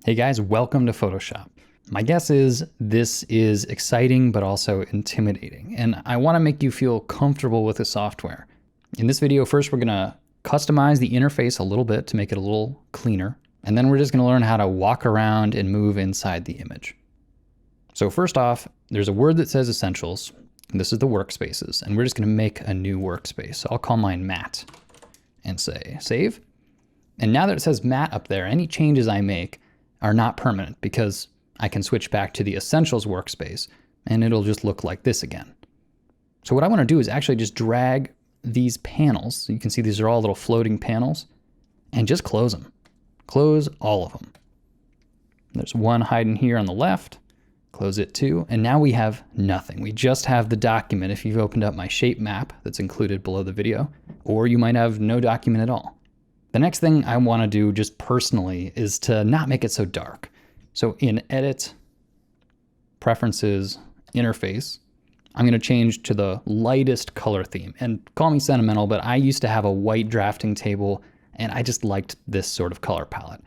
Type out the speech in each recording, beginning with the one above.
Hey guys, welcome to Photoshop. My guess is this is exciting but also intimidating, and I want to make you feel comfortable with the software. In this video, first we're going to customize the interface a little bit to make it a little cleaner, and then we're just going to learn how to walk around and move inside the image. So first off, there's a word that says Essentials, and this is the workspaces, and we're just going to make a new workspace. So I'll call mine Matte and say Save. And now that it says Matte up there, any changes I make are not permanent because I can switch back to the Essentials workspace and it'll just look like this again. So what I want to do is actually just drag these panels. You can see these are all little floating panels, and just close them. Close all of them. There's one hiding here on the left. Close it too. And now we have nothing. We just have the document if you've opened up my shape map that's included below the video, or you might have no document at all. The next thing I want to do just personally is to not make it so dark. So in Edit, Preferences, Interface, I'm going to change to the lightest color theme. And call me sentimental, but I used to have a white drafting table and I just liked this sort of color palette.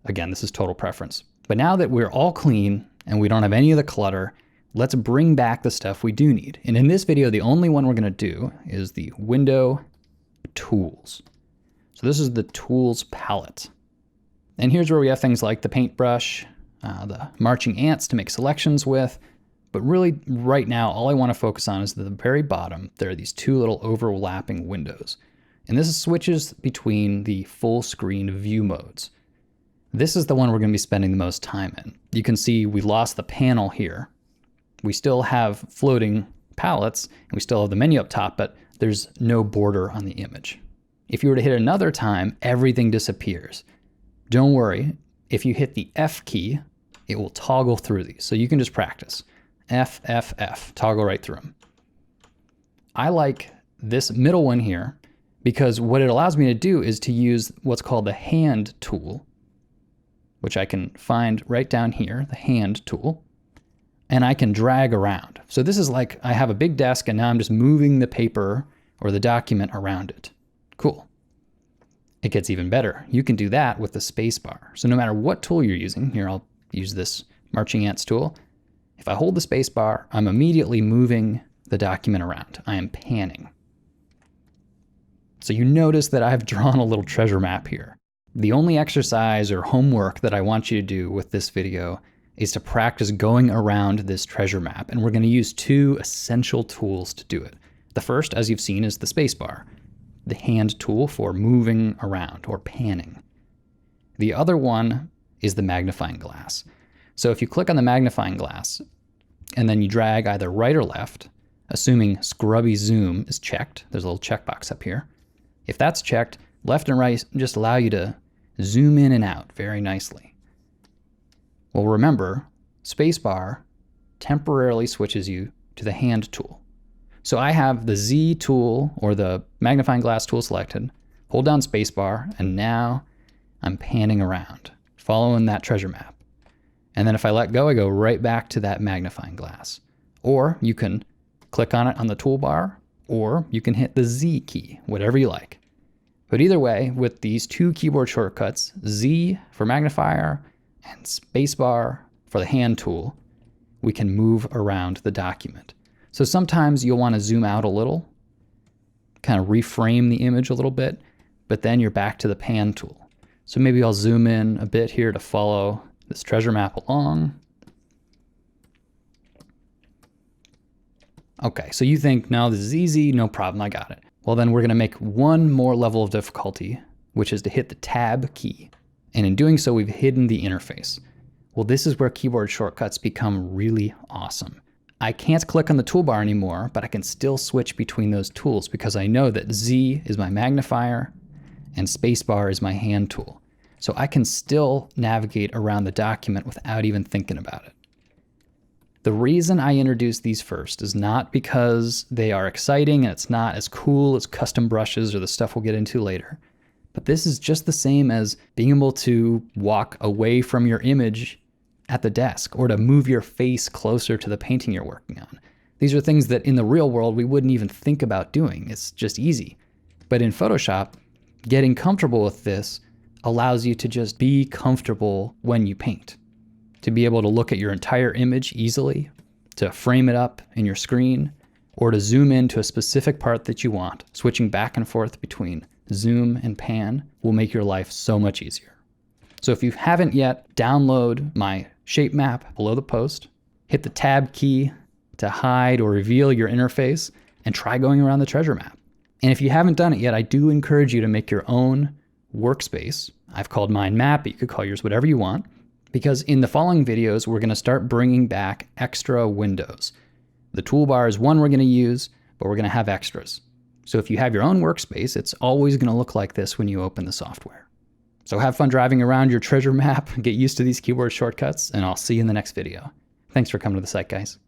Again, this is total preference. But now that we're all clean and we don't have any of the clutter, let's bring back the stuff we do need. And in this video, the only one we're going to do is the Window Tools. So this is the Tools palette. And here's where we have things like the paintbrush, the marching ants to make selections with. But really right now, all I want to focus on is at the very bottom, there are these two little overlapping windows. And this switches between the full screen view modes. This is the one we're going to be spending the most time in. You can see we lost the panel here. We still have floating palettes and we still have the menu up top, but there's no border on the image. If you were to hit another time, everything disappears. Don't worry, if you hit the F key, it will toggle through these. So you can just practice. F, F, F, toggle right through them. I like this middle one here because what it allows me to do is to use what's called the hand tool, which I can find right down here, the hand tool, and I can drag around. So this is like I have a big desk and now I'm just moving the paper or the document around it. Cool. It gets even better. You can do that with the space bar. So no matter what tool you're using, here I'll use this marching ants tool. If I hold the space bar, I'm immediately moving the document around. I am panning. So you notice that I've drawn a little treasure map here. The only exercise or homework that I want you to do with this video is to practice going around this treasure map. And we're going to use two essential tools to do it. The first, as you've seen, is the space bar, the hand tool for moving around or panning. The other one is the magnifying glass. So if you click on the magnifying glass and then you drag either right or left, assuming scrubby zoom is checked, there's a little checkbox up here. If that's checked, left and right just allow you to zoom in and out very nicely. Well, remember, spacebar temporarily switches you to the hand tool. So I have the Z tool or the magnifying glass tool selected, hold down spacebar, and now I'm panning around, following that treasure map. And then if I let go, I go right back to that magnifying glass. Or you can click on it on the toolbar, or you can hit the Z key, whatever you like. But either way, with these two keyboard shortcuts, Z for magnifier and spacebar for the hand tool, we can move around the document. So sometimes you'll want to zoom out a little, kind of reframe the image a little bit, but then you're back to the pan tool. So maybe I'll zoom in a bit here to follow this treasure map along. Okay, so you think, no, this is easy, no problem, I got it. Well, then we're going to make one more level of difficulty, which is to hit the Tab key. And in doing so, we've hidden the interface. Well, this is where keyboard shortcuts become really awesome. I can't click on the toolbar anymore, but I can still switch between those tools because I know that Z is my magnifier and spacebar is my hand tool. So I can still navigate around the document without even thinking about it. The reason I introduced these first is not because they are exciting and it's not as cool as custom brushes or the stuff we'll get into later, but this is just the same as being able to walk away from your image at the desk or to move your face closer to the painting you're working on. These are things that in the real world we wouldn't even think about doing. It's just easy. But in Photoshop, getting comfortable with this allows you to just be comfortable when you paint, to be able to look at your entire image easily, to frame it up in your screen, or to zoom into a specific part that you want. Switching back and forth between zoom and pan will make your life so much easier. So if you haven't yet, download my shape map below the post, hit the tab key to hide or reveal your interface, and try going around the treasure map. And if you haven't done it yet, I do encourage you to make your own workspace. I've called mine map, but you could call yours whatever you want, because in the following videos, we're gonna start bringing back extra windows. The toolbar is one we're gonna use, but we're gonna have extras. So if you have your own workspace, it's always gonna look like this when you open the software. So have fun driving around your treasure map, get used to these keyboard shortcuts, and I'll see you in the next video. Thanks for coming to the site, guys.